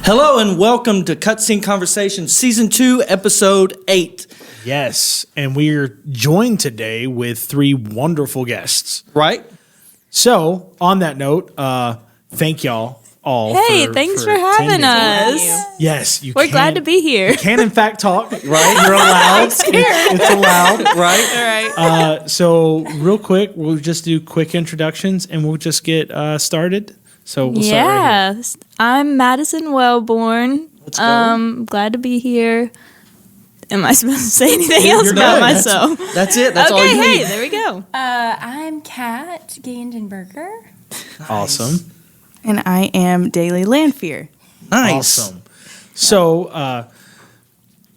Hello and welcome to Cutscene Conversation, Season 2, Episode 8. Yes, and we're joined today with three wonderful guests. Right? So, on that note, thank y'all all. Hey, thanks for having us. Yes, We're glad to be here. You can, in fact, talk. Right? You're allowed. It's allowed. Right? All right. So, real quick, we'll just do quick introductions and we'll just get started. So, we'll start right here. I'm Madison Wellborn. Let's go. Glad to be here. Am I supposed to say anything else You're about good. myself? That's it. That's all Okay, you hey, need. there we go. I'm Kat Gandenberger. Awesome. And I am Daly Lanphere. Nice. Awesome. So,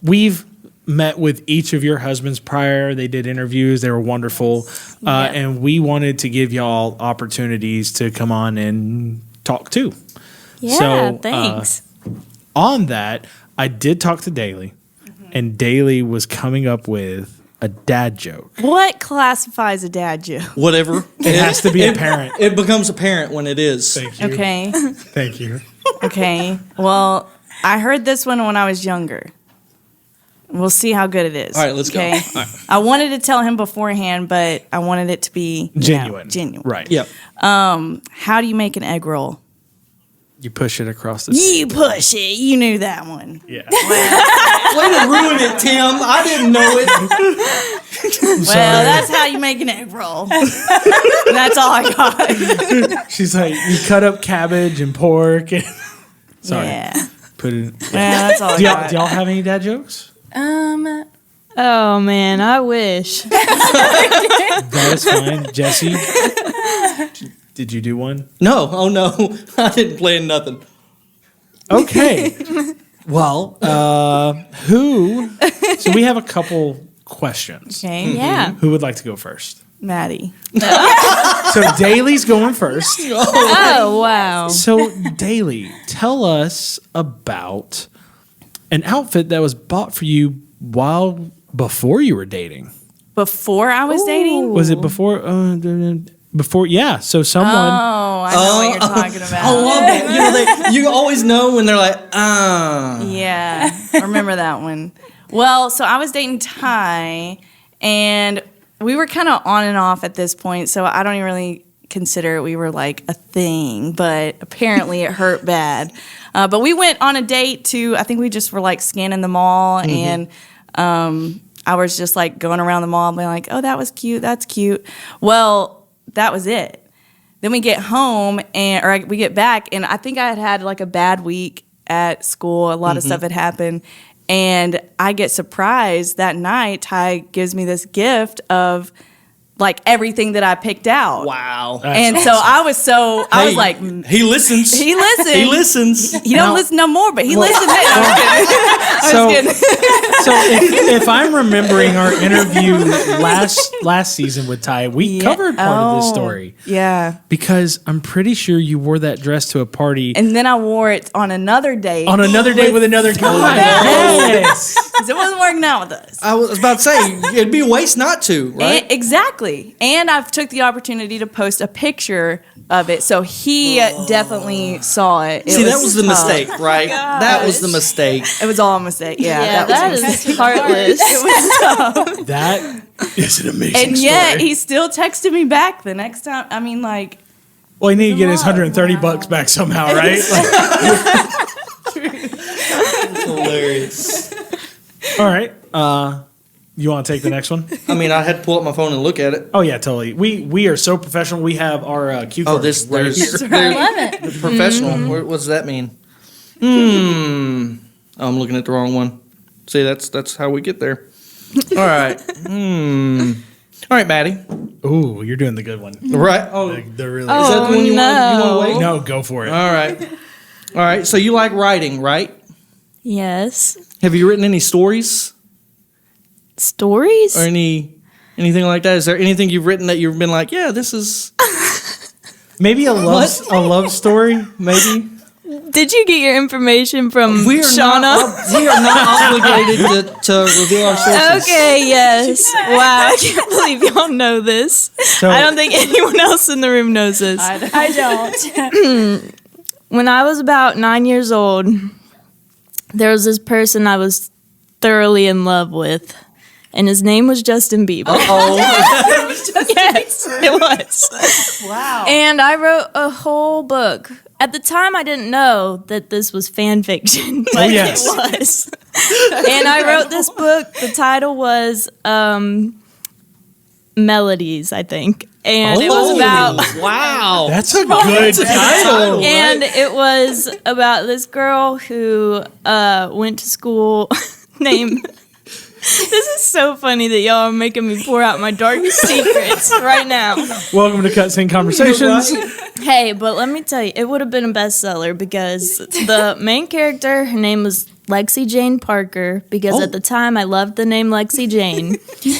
we've met with each of your husbands prior. They did interviews. They were wonderful. And we wanted to give y'all opportunities to come on and talk too. Yeah, So, thanks. On that, I did talk to Daly, and Daly was coming up with a dad joke. What classifies a dad joke? Whatever. It has to be apparent. It becomes apparent when it is. Thank you. Okay. Thank you. Okay. Well, I heard this one when I was younger. We'll see how good it is. All right, let's go. Okay? All right. I wanted to tell him beforehand, but I wanted it to be Genuine. genuine. Right. Yep. How do you make an egg roll? You push it across the You push it. You knew that one. Yeah. Way to ruin it, Tim. I didn't know it. Well, that's how you make an egg roll. That's all I got. She's like, you cut up cabbage and pork. And sorry. Yeah. Put it. Yeah, that's all I Do got. y'all have any dad jokes? Oh, man, I wish. That is fine. Jesse, did you do one? No. Oh, no. I didn't plan nothing. Okay. Well, so we have a couple questions. Okay. Yeah. Who would like to go first? Maddie. So Daly's going first. Oh, wow. So Daly, tell us about an outfit that was bought for you before you were dating. Before I was dating? Was it before? Before, yeah. So someone. Oh, I know what you're talking about. I love that. You always know when they're like, Yeah, I remember that one. Well, so I was dating Ty, and we were kind of on and off at this point, so I don't even really consider we were like a thing, but apparently it hurt bad. But we went on a date to, I think we just were like scanning the mall, and I was just like going around the mall being like, oh, that was cute, that's cute. Well, that was it. Then we get home, we get back, and I think I had like a bad week at school. A lot of stuff had happened. And I get surprised that night. Ty gives me this gift of like everything that I picked out. wow. And so I was like, he listens. he listens. He listens. He don't listen no more, but he listened. So if I'm remembering our interview last season with Ty, we covered part of this story. Yeah. Because I'm pretty sure you wore that dress to a party And then I wore it on another date. on another date with another guy. Yes. Because it wasn't working out with us. I was about to say, it'd be a waste not to, right? Exactly. And I've took the opportunity to post a picture of it, so he definitely saw it. See, that was the tough. mistake, right? That was the mistake. It was all a mistake. Yeah, Yeah, that was that is heartless. it was tough. That is an amazing And story. yet he still texted me back the next time. I mean, like, Well, he need to get his $130 back somehow, right? It's hilarious. All right. You want to take the next one? I mean, I had to pull up my phone and look at it. Oh yeah, totally. We are so professional. We have our cue Oh, cards this right there's here. I love it. the professional. What does that mean? Oh, I'm looking at the wrong one. See, that's how we get there. All right. All right, Maddie. Ooh, you're doing the good one. Right. Oh, They're really. is that the one you want to wait? No, go for it. All right. All right. So you like writing, right? Yes. Have you written any stories Stories? or anything like that? Is there anything you've written that you've been like, yeah, this is Maybe a love story. Maybe. Did you get your information from we are Shauna? not obligated to reveal our sources. Okay, yes. Wow, I can't believe y'all know this. So, I don't think anyone else in the room knows this. I don't. When I was about 9 years old, there was this person I was thoroughly in love with, and his name was Justin Bieber. Oh, Yes, it was. Wow. And I wrote a whole book. At the time, I didn't know that this was fan fiction, but yes. it was. And I wrote this book. The title was Melodies, I think. And it was about... wow. That's a good title. And it was about this girl who went to school named... This is so funny that y'all are making me pour out my darkest secrets right now. Welcome to Cutscene Conversations. Hey, but let me tell you, it would have been a bestseller because the main character, her name was Lexi Jane Parker, because at the time I loved the name Lexi Jane.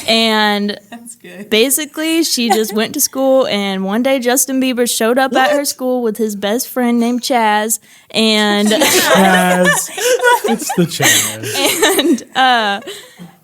And basically she just went to school, and one day Justin Bieber showed up at her school with his best friend named Chaz. And Chaz. It's the Chaz. and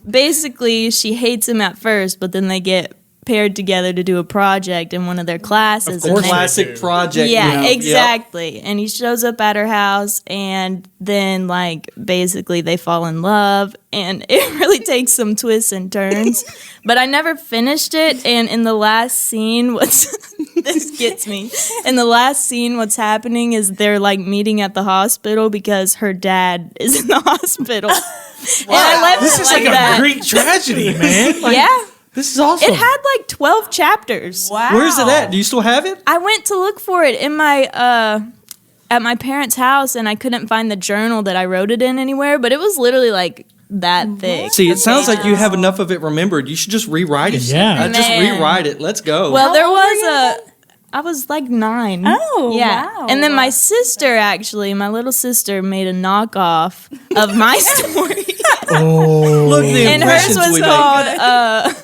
basically she hates him at first, but then they get paired together to do a project in one of their classes. Of course. and they- Classic project. Yeah, you know? exactly. And he shows up at her house, and then, like, basically they fall in love, and it really takes some twists and turns. But I never finished it, and in the last scene, this gets me. In the last scene, what's happening is they're, like, meeting at the hospital because her dad is in the hospital. And I left This it is like that. a Greek tragedy, man. Like, Yeah. This is awesome. It had, like, 12 chapters. Wow. Where's it at? Do you still have it? I went to look for it in my at my parents' house, and I couldn't find the journal that I wrote it in anywhere. But it was literally like that thick. See, it sounds like you have enough of it remembered. You should just rewrite it. Yeah. Just Man. rewrite it. Let's go. Well, there How old was were you I was like 9. Oh, yeah. wow. And then my sister, actually, my little sister, made a knockoff of my story, Oh. Look, the and hers impressions was we called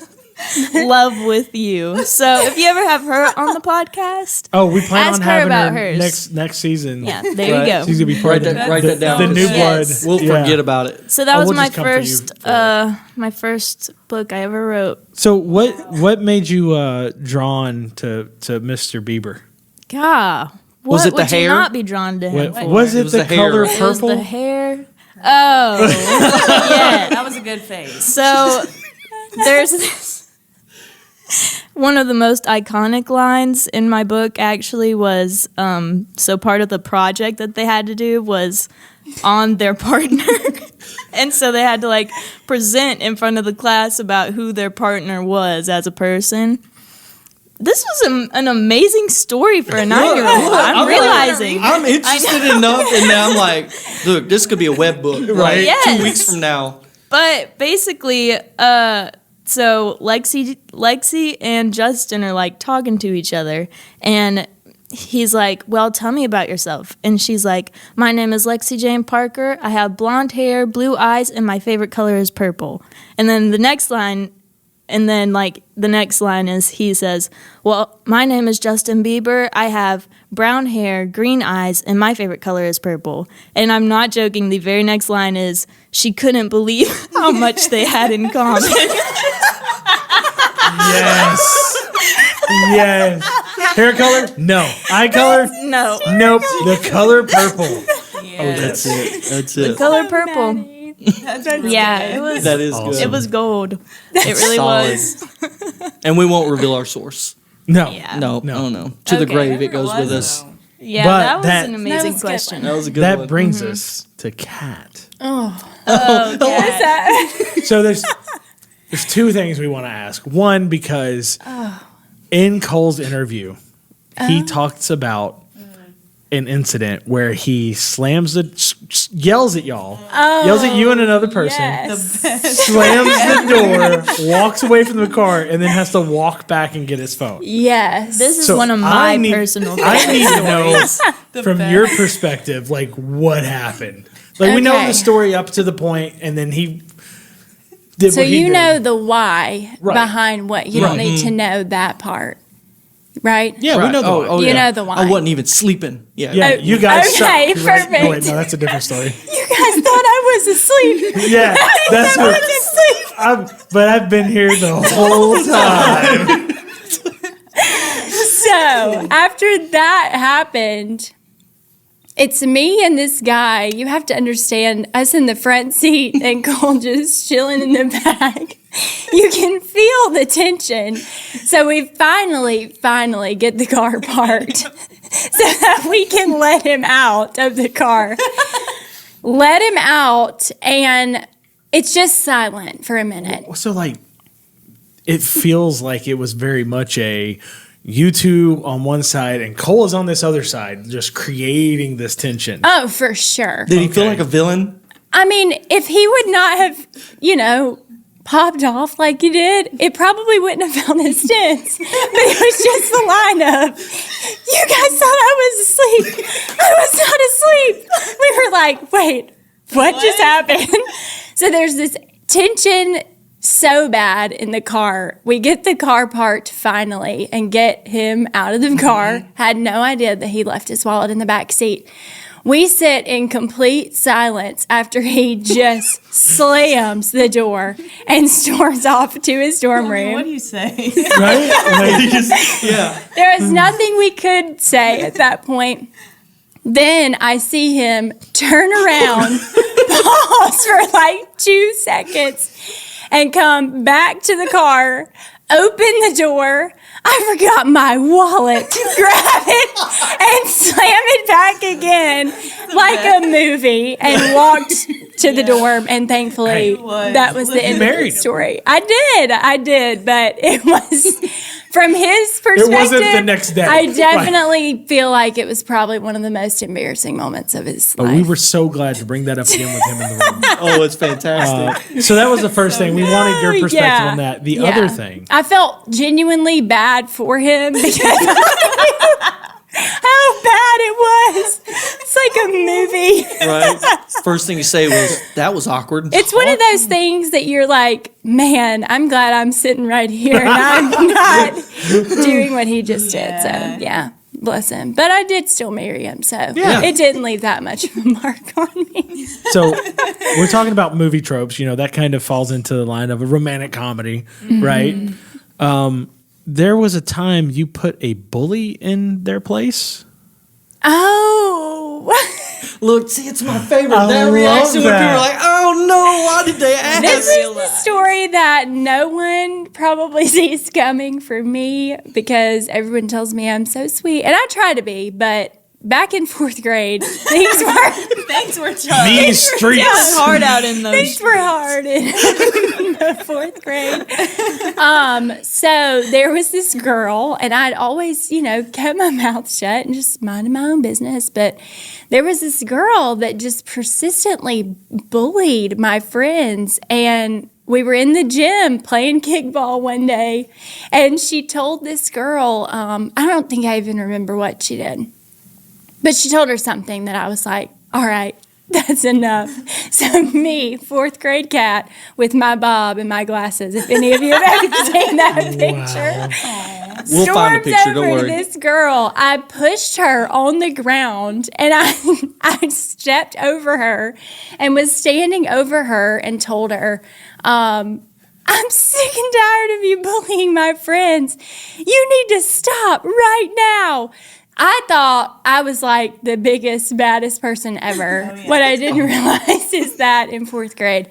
"Love with You." So if you ever have her on the podcast, Oh, we plan Ask on her having about her hers. next season. yeah, there you go. She's gonna be Write part of that, write that down. the new Yes. blood. We'll Yeah. forget about it. So that Oh, was we'll my just come for you first for my first book I ever wrote. So what made you drawn to Mr. Bieber? God, what Was it the would you hair? not be drawn to him What, for? was it was the the hair. color It It was purple? the hair. Oh, yeah. That was a good face. So there's this. One of the most iconic lines in my book actually was so part of the project that they had to do was on their partner. And so they had to like present in front of the class about who their partner was as a person. This was an amazing story for a 9-year-old. I'm realizing. I'm interested enough, and now I'm like, look, this could be a web book. Right? Yes. 2 weeks from now. But basically, so Lexi and Justin are like talking to each other, and he's like, "Well, tell me about yourself." And she's like, "My name is Lexi Jane Parker. I have blonde hair, blue eyes, and my favorite color is purple." And then the next line is he says, "Well, my name is Justin Bieber. I have brown hair, green eyes, and my favorite color is purple." And I'm not joking. The very next line is, she couldn't believe how much they had in common. Yes. Yes. Hair color? No. Eye color? No. Nope. The color purple. That's it. That's it. Color purple. Yeah, it was. That is Awesome. good. It was gold. It really Solid. was. And we won't reveal our source. No. Yeah. No, No. no. To the Okay. grave, it goes with us. Yeah, But that was that- an amazing was a good question. That was a good That one. brings us to Kat. Oh, So there's two things we want to ask. One, because in Cole's interview, he talks about an incident where he yells at y'all, yells at you and another person, slams the door, walks away from the car, and then has to walk back and get his phone. Yes. This is So one of I my need- personal I need to stories. know from your perspective, like what happened. Like we know Okay. the story up to the point, and then he did So what he you did. know the why Right. behind what. You don't Right. need to know that part. Right? Yeah, we know the why. You know the why. I wasn't even sleeping. Yeah. Yeah, you guys. okay, suck. Right. No, wait, perfect. no, that's a different story. You guys thought I was asleep. Yeah, that's what. But I've been here the whole time. So after that happened, it's me and this guy. You have to understand, us in the front seat and Cole just chilling in the back. You can feel the tension. So we finally get the car parked so that we can let him out of the car. Let him out, and it's just silent for a minute. So, like, it feels like it was very much a you two on one side and Cole is on this other side, just creating this tension. Oh, for sure. Did he feel like a villain? I mean, if he would not have, popped off like he did, it probably wouldn't have felt as tense. But it was just the line of, you guys thought I was asleep. I was not asleep. We were like, wait, what just happened? So there's this tension so bad in the car. We get the car parked finally and get him out of the car. Had no idea that he left his wallet in the back seat. We sit in complete silence after he just slams the door and storms off to his dorm room. What do you say? Right? Yeah. There was nothing we could say at that point. Then I see him turn around, pause for like 2 seconds, and come back to the car, open the door. I forgot my wallet, grab it, and slam it back again like a movie, and walked to the dorm. And thankfully, that was the end of the story. I did, but it was, from his perspective, It wasn't the next day. I definitely feel like it was probably one of the most embarrassing moments of his life. We were so glad to bring that up again with him in the room. Oh, it's fantastic. So that was the first thing. We wanted your perspective on that. The other thing. I felt genuinely bad for him because how bad it was. It's like a movie. Right? First thing you say was, that was awkward. It's one of those things that you're like, man, I'm glad I'm sitting right here and I'm not doing what he just did. So, yeah, bless him. But I did still marry him, so it didn't leave that much of a mark on me. So we're talking about movie tropes. That kind of falls into the line of a romantic comedy, right? There was a time you put a bully in their place. Oh. Look, see, it's my favorite. I That love reaction when that. people are like, oh no, why did they ask? This is the story that no one probably sees coming for me because everyone tells me I'm so sweet. And I try to be, but back in 4th grade, things were tough. These streets. It's hard out in those. Things were hard in the 4th grade. So there was this girl, and I'd always, kept my mouth shut and just minded my own business. But there was this girl that just persistently bullied my friends, and we were in the gym playing kickball one day, and she told this girl, I don't think I even remember what she did. But she told her something that I was like, all right, that's enough. So me, 4th grade cat with my bob and my glasses, if any of you have ever seen that picture, We'll find a storms picture, don't over worry. this girl. I pushed her on the ground, and I stepped over her and was standing over her and told her, I'm sick and tired of you bullying my friends. You need to stop right now. I thought I was like the biggest, baddest person ever. What I didn't realize is that in 4th grade,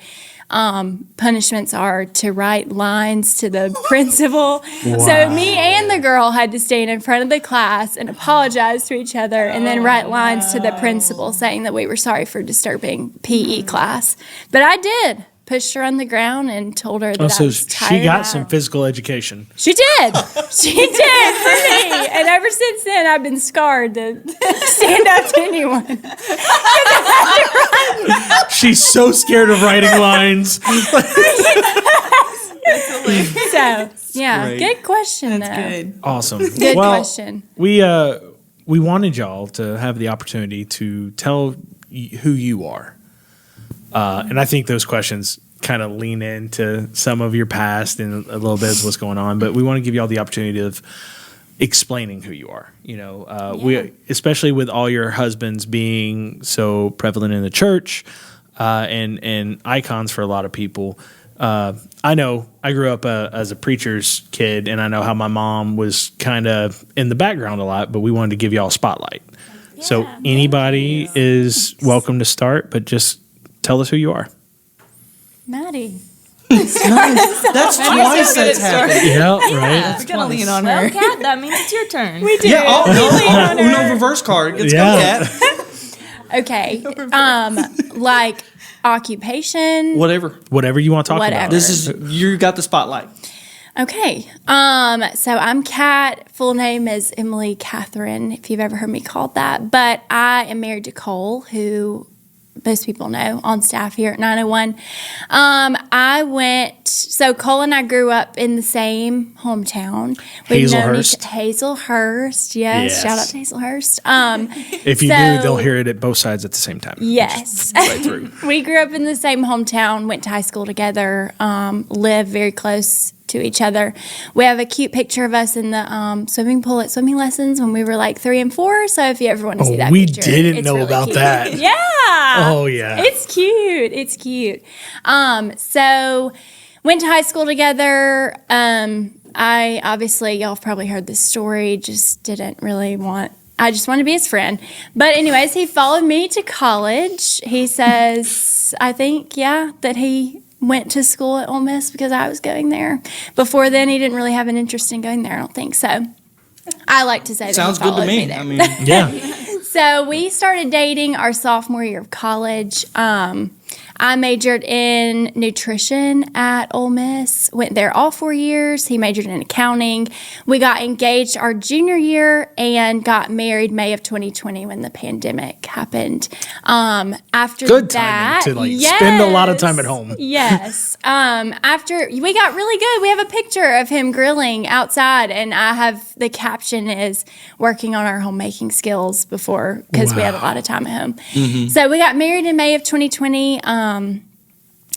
punishments are to write lines to the principal. So me and the girl had to stand in front of the class and apologize to each other and then write lines to the principal saying that we were sorry for disturbing PE class. But I did. Pushed her on the ground and told her that I was tired. She got some physical education. She did. She did for me. And ever since then, I've been scarred to stand up to anyone. She's so scared of writing lines. So, yeah, Great. good question, That's though. good. Awesome. Good question. We wanted y'all to have the opportunity to tell who you are. And I think those questions kind of lean into some of your past and a little bit of what's going on. But we want to give y'all the opportunity of explaining who you are. We, especially with all your husbands being so prevalent in the church and icons for a lot of people. I know I grew up as a preacher's kid, and I know how my mom was kind of in the background a lot, but we wanted to give y'all a spotlight. So anybody is welcome to start, but just tell us who you are. Maddie. That's twice that's happened. Yeah, right. We're gonna lean on Well, her. Kat, that means it's your turn. We do. Yeah, Uno reverse card. Let's go, Kat. Okay. Like occupation. Whatever. Whatever you want to talk Whatever. about. This is, you got the spotlight. Okay. So I'm Kat. Full name is Emily Catherine, if you've ever heard me called that. But I am married to Cole, who most people know on staff here at 901. So Cole and I grew up in the same hometown. Hazelhurst. Hazelhurst, yes. Shout out to Hazelhurst. If you do, they'll hear it at both sides at the same time. Yes. Right through. We grew up in the same hometown, went to high school together, lived very close to each other. We have a cute picture of us in the swimming pool at swimming lessons when we were like 3 and 4. So if you ever want to see that we picture, didn't it's know really about cute. that. Yeah. Oh, yeah. It's cute. It's cute. So went to high school together. I obviously, y'all have probably heard this story, just didn't really I just wanted to be his friend. But anyways, he followed me to college. He says, I think, that he went to school at Ole Miss because I was going there. Before then, he didn't really have an interest in going there, I don't think. So I like to say that Sounds he good to followed me. there. I mean, Yeah. So we started dating our sophomore year of college. I majored in nutrition at Ole Miss, went there all 4 years. He majored in accounting. We got engaged our junior year and got married May of 2020 when the pandemic happened. After Good that, timing to spend a lot of time at home. Yes. After we got really good, we have a picture of him grilling outside, and I have the caption is working on our homemaking skills before because we had a lot of time at home. So we got married in May of 2020.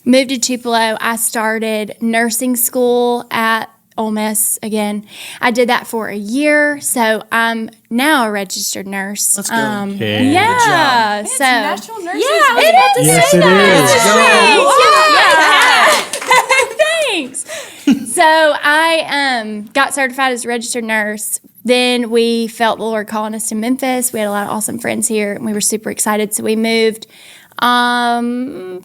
Moved to Tupelo. I started nursing school at Ole Miss again. I did that for a year, so I'm now a registered nurse. Let's go. Yeah. So National Nurses yeah, Week. it is. Yes, it is. Thanks. So I got certified as a registered nurse. Then we felt the Lord calling us to Memphis. We had a lot of awesome friends here, and we were super excited. So we moved 21,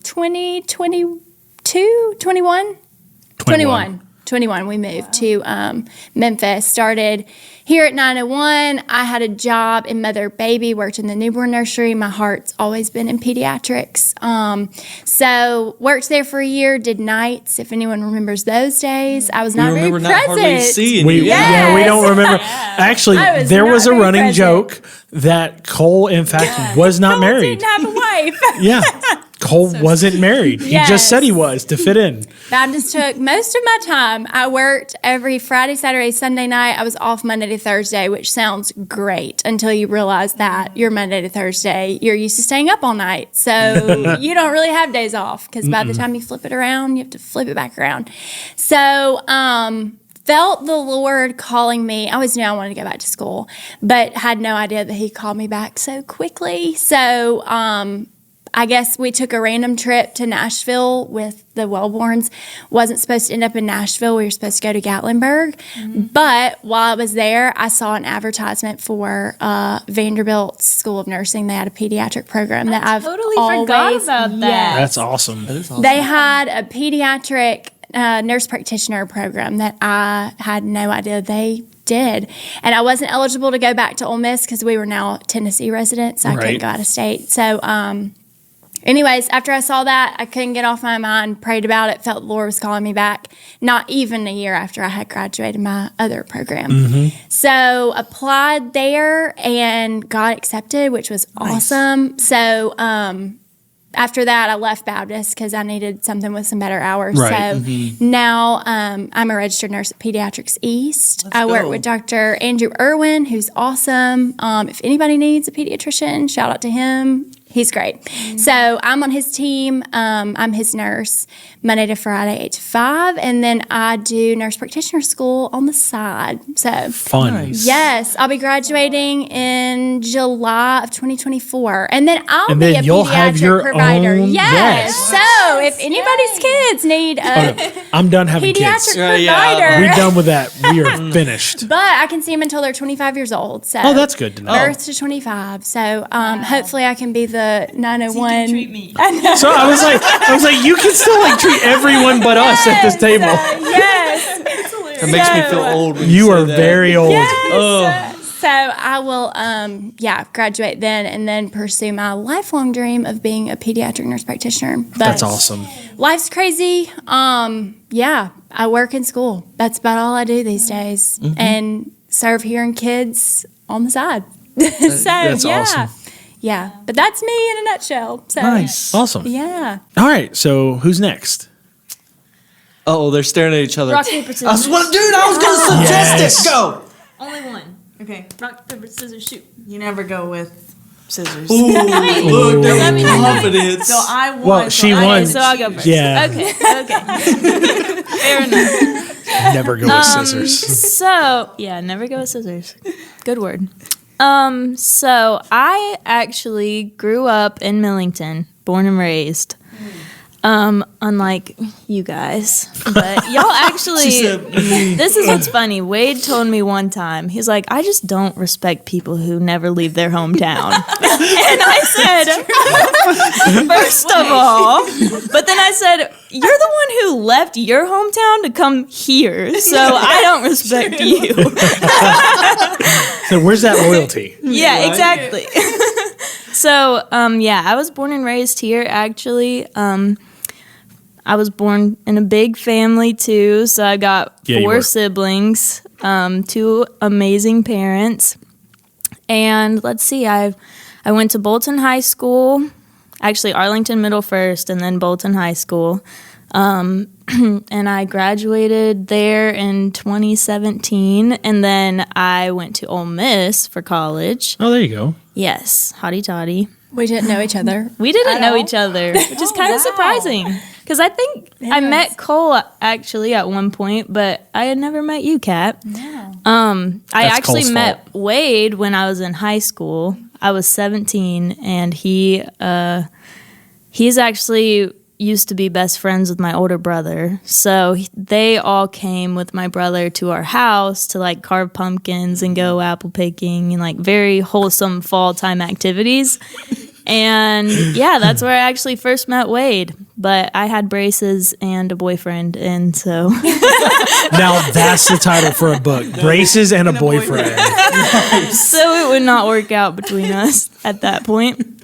we moved to Memphis, started here at 901. I had a job in mother baby, worked in the newborn nursery. My heart's always been in pediatrics. So worked there for a year, did nights, if anyone remembers those days. I was not very remember not hardly present. seeing We, you. yeah, we don't remember. Actually, I was there not was a very running present. joke that Cole, in fact, was not Cole married. didn't have a wife. Yeah. Cole wasn't married. He Yes. just said he was to fit in. That just took most of my time. I worked every Friday, Saturday, Sunday night. I was off Monday to Thursday, which sounds great until you realize that you're Monday to Thursday. You're used to staying up all night. So you don't really have days off because by the time you flip it around, you have to flip it back around. So, felt the Lord calling me. I always knew I wanted to go back to school, but had no idea that he called me back so quickly. So, I guess we took a random trip to Nashville with the Wellborns. Wasn't supposed to end up in Nashville. We were supposed to go to Gatlinburg. But while I was there, I saw an advertisement for Vanderbilt School of Nursing. They had a pediatric program that I've totally always, forgot about that. That's awesome. They had a pediatric nurse practitioner program that I had no idea they did. And I wasn't eligible to go back to Ole Miss because we were now Tennessee residents. So I couldn't go out of state. So, anyways, after I saw that, I couldn't get off my mind, prayed about it, felt the Lord was calling me back, not even a year after I had graduated my other program. So applied there and got accepted, which was awesome. So after that, I left Baptist because I needed something with some better hours. Right. So now I'm a registered nurse at Pediatrics East. I work with Dr. Andrew Irwin, who's awesome. If anybody needs a pediatrician, shout out to him. He's great. So I'm on his team. I'm his nurse Monday to Friday, 8 to 5. And then I do nurse practitioner school on the side. So Fun. yes, I'll be graduating in July of 2024. And then I'll be a you'll have pediatric your provider. own- Yes. yes. So if anybody's kids need a I'm done having kids. pediatric Yeah. provider. We're done with that. We are finished. But I can see them until they're 25 years old. So Oh, that's good to know. birth to 25. So hopefully I can be the 901. Treat me. So I was like, you can still like treat everyone but us at this table. Yes. It makes me feel old. When You say are that. very old. So I will, graduate then and then pursue my lifelong dream of being a pediatric nurse practitioner. But That's awesome. life's crazy. I work in school. That's about all I do these days, and serve hearing kids on the side. That's awesome. Yeah, but that's me in a nutshell. So, Nice. Awesome. Yeah. All right. So who's next? Oh, they're staring at each other. Rock, paper, scissors. I was going to suggest Yes. it. Go. Only one. Okay. Rock, paper, scissors, shoot. You never go with scissors. Ooh, look, that was confidence. So I won. Well, she Okay, won. so I'll go first. Yeah. Okay. Fair enough. Never go with scissors. So, yeah, never go with scissors. Good word. So I actually grew up in Millington, born and raised. Unlike you guys, but y'all actually, this is what's funny. Wade told me one time, he's like, I just don't respect people who never leave their hometown. And I said, first of all, but then I said, you're the one who left your hometown to come here, so I don't respect you. So where's that loyalty? Yeah, exactly. So, I was born and raised here, actually. I was born in a big family, too, so I got Yeah, you 4 were. siblings, 2 amazing parents. And let's see, I went to Bolton High School, actually Arlington Middle first, and then Bolton High School. And I graduated there in 2017, and then I went to Ole Miss for college. Oh, there you go. Yes, hotty toddy. We didn't know each other. We didn't At know all? each other, which is kind of surprising. Because I think I met Cole actually at one point, but I had never met you, Kat. No. I That's actually Cole's met fault. Wade when I was in high school. I was 17, and he's actually used to be best friends with my older brother. So they all came with my brother to our house to like carve pumpkins and go apple picking and like very wholesome fall time activities. And yeah, that's where I actually first met Wade. But I had braces and a boyfriend, and so Now that's the title for a book: Braces and a Boyfriend. so it would not work out between us at that point.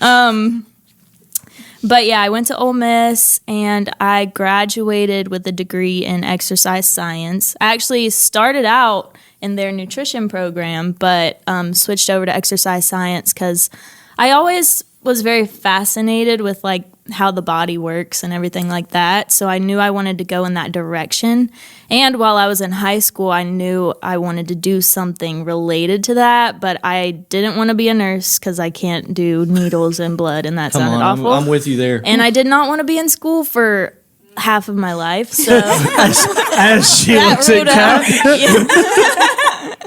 But yeah, I went to Ole Miss and I graduated with a degree in exercise science. I actually started out in their nutrition program, but switched over to exercise science because I always was very fascinated with like how the body works and everything like that. So I knew I wanted to go in that direction. And while I was in high school, I knew I wanted to do something related to that, but I didn't want to be a nurse because I can't do needles and blood, and that Come sounded on, awful. I'm with you there. And I did not want to be in school for half of my life, so As she that looks at ruled Kat. out.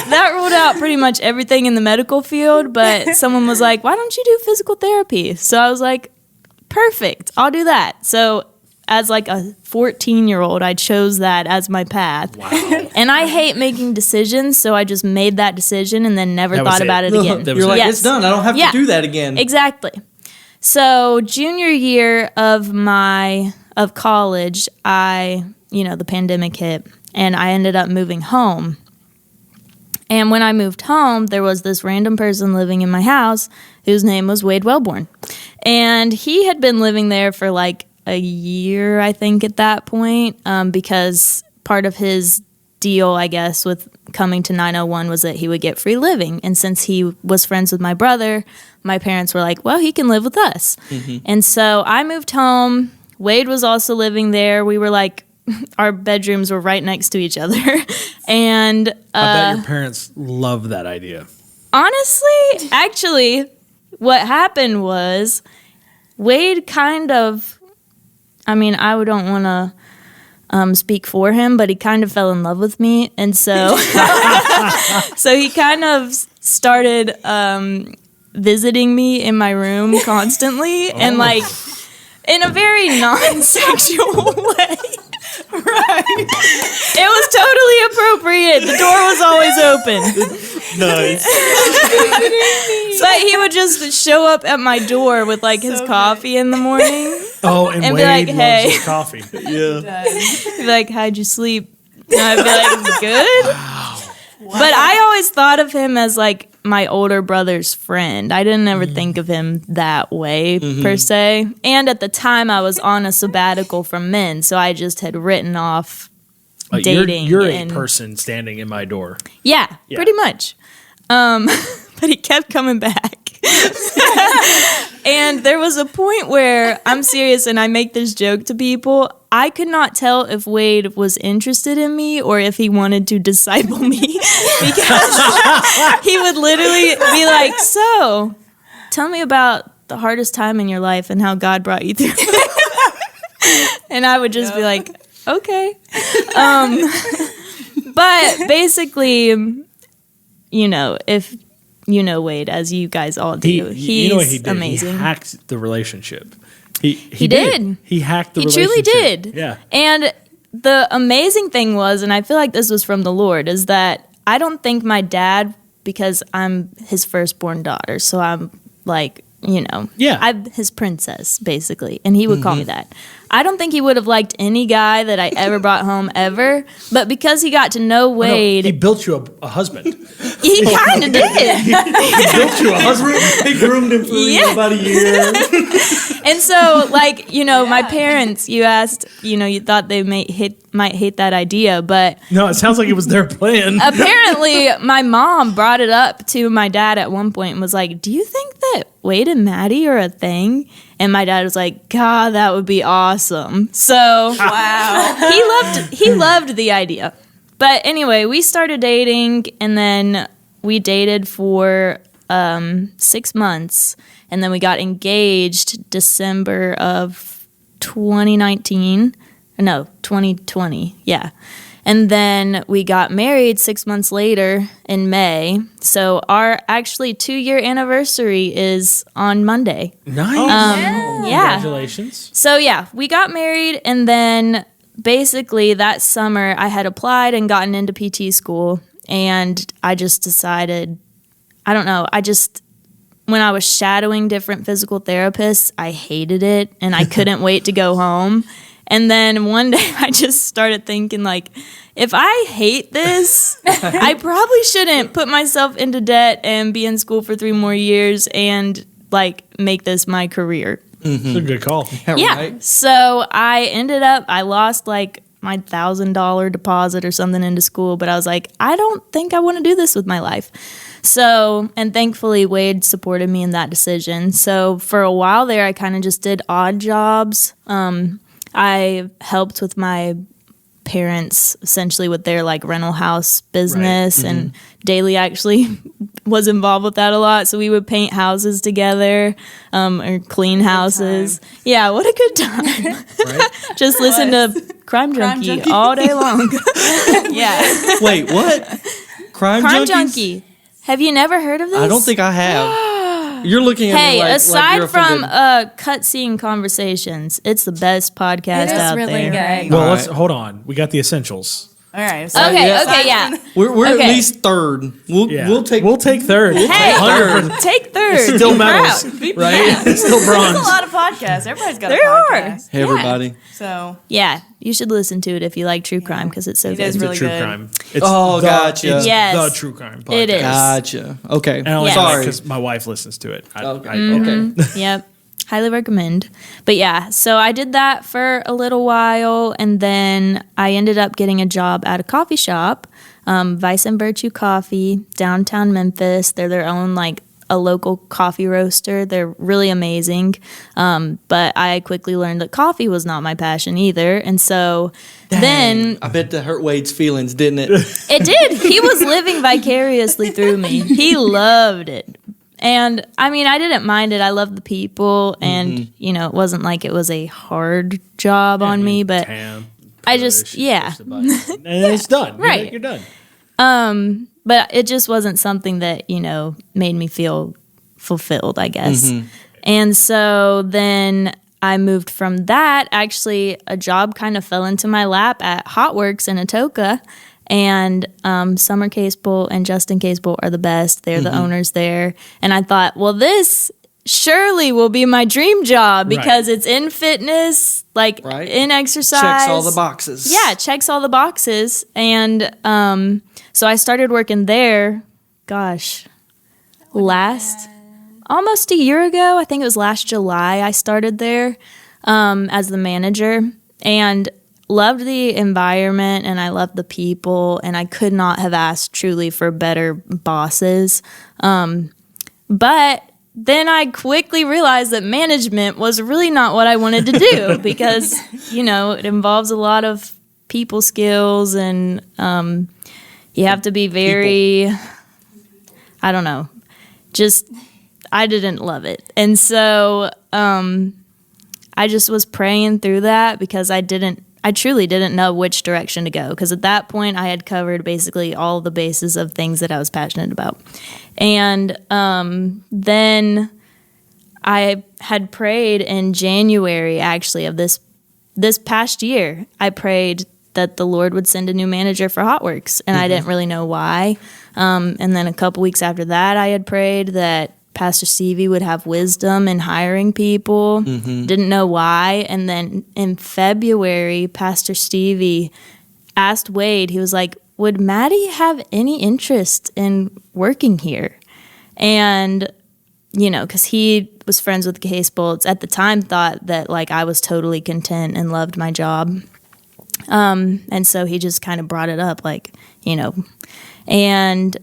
That ruled out pretty much everything in the medical field. But someone was like, "Why don't you do physical therapy?" So I was like, "Perfect, I'll do that." So as like a 14-year-old, I chose that as my path. Wow. And I hate making decisions, so I just made that decision and then never That was thought it. about it again. That was You're like, Yes. it's done. I don't have Yeah. to do that again. Exactly. So junior year of college, the pandemic hit, and I ended up moving home. And when I moved home, there was this random person living in my house whose name was Wade Wellborn. And he had been living there for like a year, I think, at that point, because part of his deal, I guess, with coming to 901 was that he would get free living. And since he was friends with my brother, my parents were like, well, he can live with us. Mm-hmm. And so I moved home. Wade was also living there. We were like, our bedrooms were right next to each other. And I bet your parents love that idea. honestly, actually, what happened was Wade kind of, I don't want to speak for him, but he kind of fell in love with me. And so, so he kind of started visiting me in my room constantly and like in a very non-sexual way. It was totally appropriate. The door was always open. Nice. But he would just show up at my door with like his coffee in the morning. Oh, and And be Wade like, loves hey. his coffee. Yeah. He'd be like, how'd you sleep? And I'd be like, good. Wow. But I always thought of him as like my older brother's friend. I didn't ever think of him that way per se. And at the time I was on a sabbatical from men, so I just had written off dating. You're a and- person standing in my door. Yeah, pretty much. But he kept coming back. And there was a point where, I'm serious and I make this joke to people, I could not tell if Wade was interested in me or if he wanted to disciple me. Because he would literally be like, so, tell me about the hardest time in your life and how God brought you through. And I would just be like, okay. But basically, you know, if you know Wade, as you guys all do, he's you know what he did? amazing. He hacked the relationship. He did. He hacked the He relationship. truly did. Yeah. And the amazing thing was, and I feel like this was from the Lord, is that I don't think my dad, because I'm his firstborn daughter, so I'm like, you know, I'm his princess, basically. And he would call me that. I don't think he would have liked any guy that I ever brought home ever. But because he got to know Wade, He built you a husband. he kind of did. He built you a husband. He groomed him for Yeah. about a year. And so, like, you know, my parents, you asked, you know, you thought they might hate that idea, but No, it sounds like it was their plan. apparently my mom brought it up to my dad at one point and was like, do you think that Wade and Maddie are a thing? And my dad was like, God, that would be awesome. So Wow. he loved the idea. But anyway, we started dating and then we dated for 6 months and then we got engaged December of 2019. No, 2020. Yeah. And then we got married 6 months later in May. So our actually 2-year anniversary is on Monday. Nice. Yeah. Congratulations. So yeah, we got married and then basically that summer I had applied and gotten into PT school and I just decided, I don't know, when I was shadowing different physical therapists, I hated it and I couldn't wait to go home. And then one day I just started thinking like, if I hate this, I probably shouldn't put myself into debt and be in school for 3 more years and like make this my career. It's a good call. Yeah. Right? So I lost like my $1,000 deposit or something into school, but I was like, I don't think I want to do this with my life. So, and thankfully Wade supported me in that decision. So for a while there, I kind of just did odd jobs. I helped with my parents essentially with their like rental house business and Daly actually was involved with that a lot. So we would paint houses together or clean houses. Yeah, what a good time. Right? Just listen to Crime Junkie all day long. Yeah. Wait, what? Crime Crime Junkies? Junkie. Have you never heard of this? I don't think I have. You're looking at Hey, me like aside you're from offended. cutscene conversations, it's the best podcast It is out really there. good. Well, All let's hold on. We got the essentials. All right. So Okay, Yeah. okay, yeah. We're at Okay. least third. We'll take third. Hey, 100%. take third. Still Be medals, proud. Be right? proud. Still there's a bronze. lot of podcasts. Everybody's got There a are. podcast. Hey, everybody. So Yeah, you should listen to it if you like true crime because it's so It good. is It's really a true good. crime. It's Oh, gotcha. It's Yes. the true crime podcast. It is. Gotcha. Okay. And I only Yes. know that Sorry. because my wife listens to it. Okay. Yep. Highly recommend. But yeah, so I did that for a little while and then I ended up getting a job at a coffee shop, Vice and Virtue Coffee, downtown Memphis. They're their own like a local coffee roaster. They're really amazing. But I quickly learned that coffee was not my passion either. And so then I bet that hurt Wade's feelings, didn't it? it did. He was living vicariously through me. He loved it. And I mean, I didn't mind it. I loved the people, and you know, it wasn't like it was a hard job on me. But I just, yeah, And it's done. Right. You're done. but it just wasn't something that you know made me feel fulfilled, I guess. And so then I moved from that. Actually, a job kind of fell into my lap at Hotworks in Atoka. And Summer Casebolt and Justin Casebolt are the best. They're the owners there. And I thought, well, this surely will be my dream job because it's in fitness, like in exercise. Checks all the boxes. Yeah, checks all the boxes. And so I started working there, almost a year ago. I think it was last July I started there as the manager. And loved the environment and I loved the people, and I could not have asked truly for better bosses. But then I quickly realized that management was really not what I wanted to do because, it involves a lot of people skills and you have to be very, I don't know, I didn't love it. And so I just was praying through that because I truly didn't know which direction to go, because at that point I had covered basically all the bases of things that I was passionate about. And then I had prayed in January, actually, of this past year. I prayed that the Lord would send a new manager for Hotworks, and I didn't really know why. And then a couple weeks after that, I had prayed that Pastor Stevie would have wisdom in hiring people. Didn't know why. And then in February, Pastor Stevie asked Wade, he was like, would Maddie have any interest in working here? And, because he was friends with the Casebolts, at the time thought that I was totally content and loved my job. And so he just kind of brought it up, and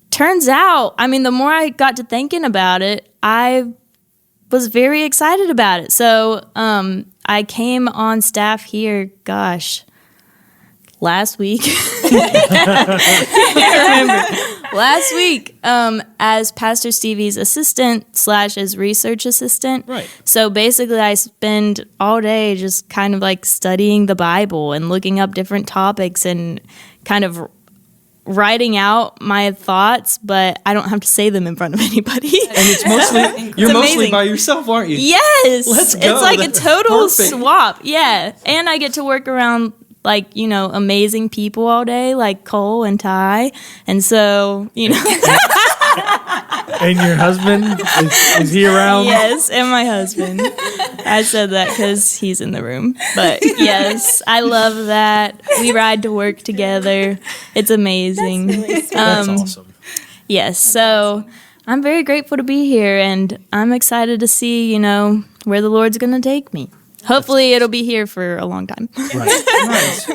turns out, the more I got to thinking about it, I was very excited about it. So I came on staff here, last week. Last week, as Pastor Stevie's assistant / his research assistant. Right. So basically I spend all day just kind of studying the Bible and looking up different topics and kind of writing out my thoughts, but I don't have to say them in front of anybody. And it's mostly, you're mostly by yourself, aren't you? Yes. Let's go. It's like That's a total perfect. swap. Yeah. And I get to work around amazing people all day, like Cole and Ty. And so, And your husband, is he around? Yes, and my husband. I said that because he's in the room. But yes, I love that. We ride to work together. It's amazing. That's awesome. Yes, so I'm very grateful to be here, and I'm excited to see, where the Lord's going to take me. Hopefully it'll be here for a long time. Right. Nice.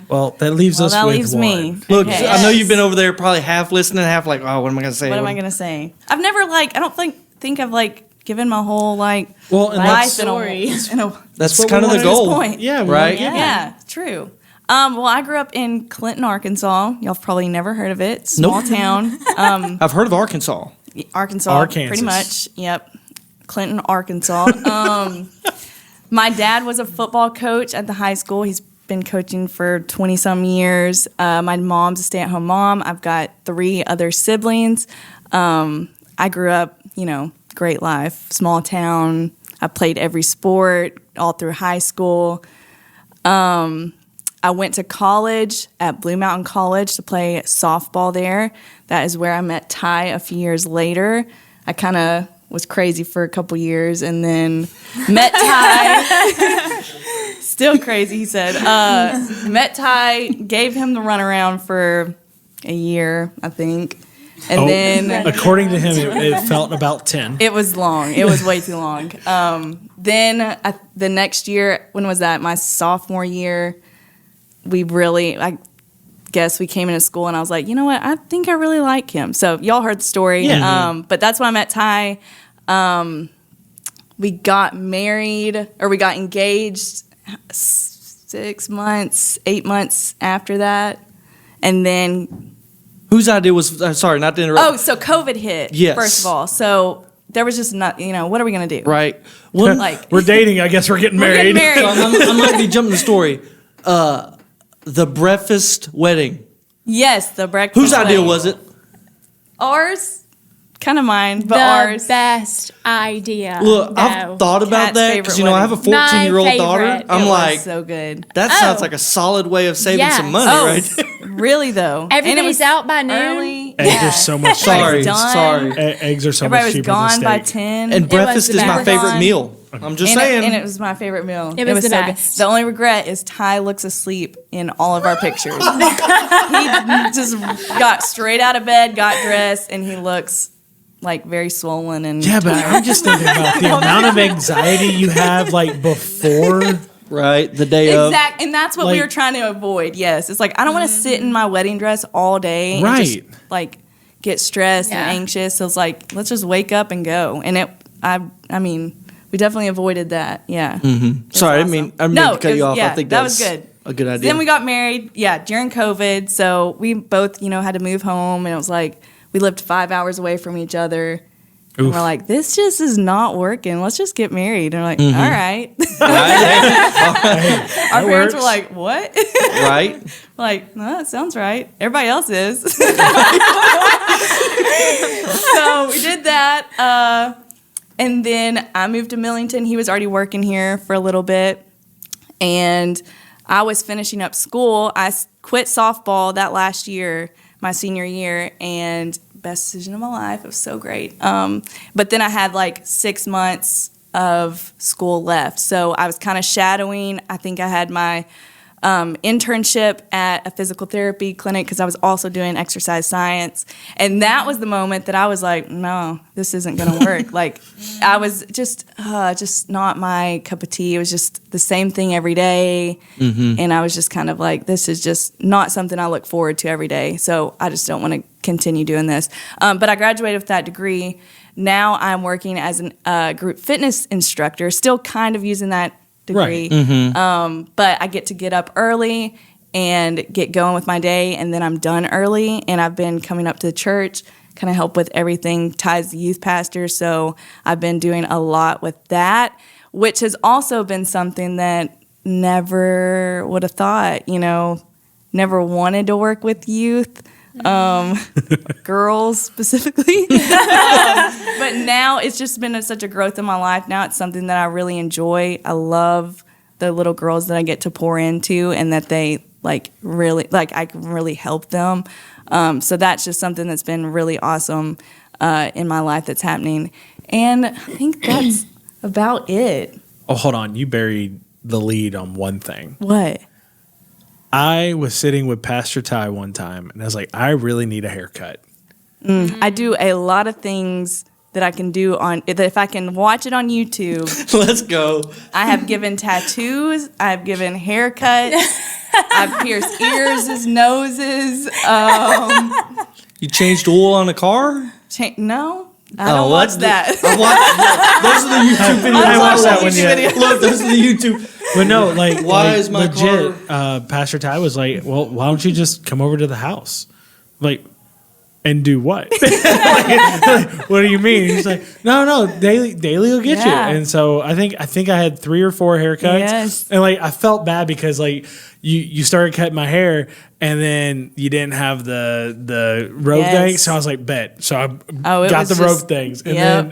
Well, that leaves us that with leaves one. me. Look, Okay. I know you've been over there probably half listening, half what am I going to say? What am I gonna say? I've never I don't think I've given my whole Well, and life that's, in a That's what kind we of the wanted to goal. point. yeah, we Right? wanna get- Yeah, true. Well, I grew up in Clinton, Arkansas. Y'all have probably never heard of it. Small town. I've heard of Arkansas. Arkansas, pretty much. Yep. Clinton, Arkansas. My dad was a football coach at the high school. He's been coaching for 20-some years. My mom's a stay-at-home mom. I've got 3 other siblings. I grew up, great life, small town. I played every sport all through high school. I went to college at Blue Mountain College to play softball there. That is where I met Ty a few years later. I kind of was crazy for a couple years and then met Ty. Still crazy, he said. Met Ty, gave him the runaround for a year, I think. And then according to him, it felt about 10. it was long. It was way too long. Then the next year, when was that? My sophomore year, I guess we came into school and I was like, you know what? I think I really like him. So y'all heard the story. Yeah. But that's when I met Ty. We got married, or we got engaged 8 months after that. And then Whose idea was, sorry, not to interrupt. so COVID hit, Yes. first of all. So there was just not, what are we going to do? Right. Well, We're dating. I guess we're getting married. so I might be jumping the story. The breakfast wedding. Yes, the breakfast Whose idea wedding. was it? Ours, kind of mine, but the ours. best idea. Look, though. I've thought about Cat's that favorite because, I have a wedding. 14-year-old My daughter. favorite. I'm It was like, so good. that sounds like a solid way of saving Yeah. some money, Oh, right? really though? And it Everybody's was out by noon. early. Eggs are so much Sorry, cheaper. done. sorry. Eggs are so Everybody much was cheaper gone than by steak. 10. And breakfast the is my best. favorite meal. I'm just and saying. it was my favorite meal. It was the so good. best. The only regret is Ty looks asleep in all of our pictures. He just got straight out of bed, got dressed, and he looks like very swollen and Yeah, but tired. I'm just thinking about the amount of anxiety you have like before. Right, the day of. Exact, and that's what we Like- were trying to avoid. Yes, it's like I don't want to sit in my wedding dress all day, and Right. just like get stressed Yeah. and anxious. So it's like let's just wake up and go. And I mean, we definitely avoided that. Yeah. Sorry, I didn't mean to cut it you was- off. yeah, I think that was good. a good So idea. then we got married, during COVID. So we both, had to move home, and it was like we lived 5 hours away from each other. And Oof. we're like, this just is not working. Let's just get married. And we're like, Mm-hmm. all right. Right? Our parents works. were like, what? Right? We're like, no, that sounds right. Everybody else is. So we did that. And then I moved to Millington. He was already working here for a little bit. And I was finishing up school. I quit softball that last year, my senior year, and best decision of my life. It was so great. But then I had like 6 months of school left. So I was kind of shadowing. I think I had my internship at a physical therapy clinic because I was also doing exercise science. And that was the moment that I was like, no, this isn't going to work. Like I was just not my cup of tea. It was just the same thing every day. And I was just kind of like, this is just not something I look forward to every day. So I just don't want to continue doing this. But I graduated with that degree. Now I'm working as a group fitness instructor, still kind of using that degree. Right. But I get to get up early and get going with my day, and then I'm done early. And I've been coming up to the church, kind of help with everything, Ty's the youth pastor. So I've been doing a lot with that, which has also been something that never would have thought, never wanted to work with youth. Girls specifically. But now it's just been such a growth in my life. Now it's something that I really enjoy. I love the little girls that I get to pour into and that they really I can really help them. So that's just something that's been really awesome in my life that's happening. And I think that's about it. Oh, hold on. You buried the lead on one thing. What? I was sitting with Pastor Ty one time, and I was like, I really need a haircut. I do a lot of things that I can do that if I can watch it on YouTube. Let's go. I have given tattoos. I have given haircuts. I've pierced ears, noses. You changed oil on a car? No, I don't watch that. I watched, those are the YouTube videos. I watched that watch one YouTube yet. videos. Look, those are the YouTube. But no, like, Why is my legit, Pastor Ty was like, well, why don't you just come over to the house? Like, and do what? Like, what do you mean? He's like, no, Daly will get Yeah. you. And so I think I had 3 or 4 haircuts. Yes. And like I felt bad because like you started cutting my hair and then you didn't have the robe Yes. thing. So I was like, bet. So I Oh, it got was the just- robe things. And Yep.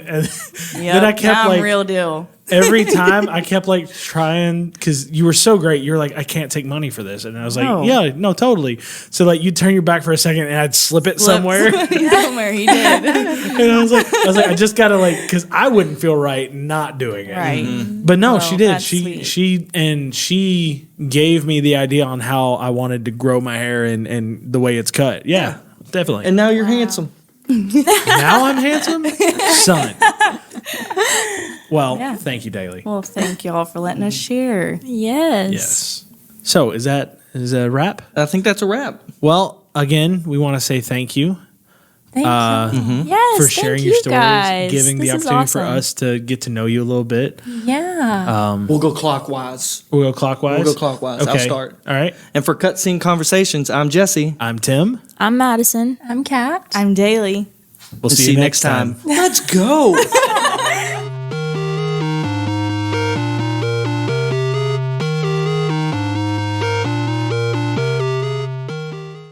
then I kept now I'm like real deal. every time I kept like trying because you were so great. You were like, I can't take money for this, and I was like, No. yeah, no, totally. So like you'd turn your back for a second, and I'd slip it somewhere, Somewhere he did. and I was like, I just gotta like because I wouldn't feel right not doing it. Right. But no, Well, she did. that's sweet. She gave me the idea on how I wanted to grow my hair and the way it's cut. Yeah, definitely. And now you're handsome. now I'm handsome, son. Well, Yeah. thank you, Daly. Well, thank y'all for letting us share. Yes. Yes. So is that a wrap? I think that's a wrap. Well, again, we want to say thank you Thank you. Yes. for thank sharing you your stories, guys. giving the This is opportunity for awesome. us to get to know you a little bit. Yeah. We'll go clockwise. We'll go clockwise. We'll go clockwise. I'll start. All right. And for Cutscene Conversations, I'm Jesse. I'm Tim. I'm Madison. I'm Kat. I'm Daly. We'll see you next time. Let's go.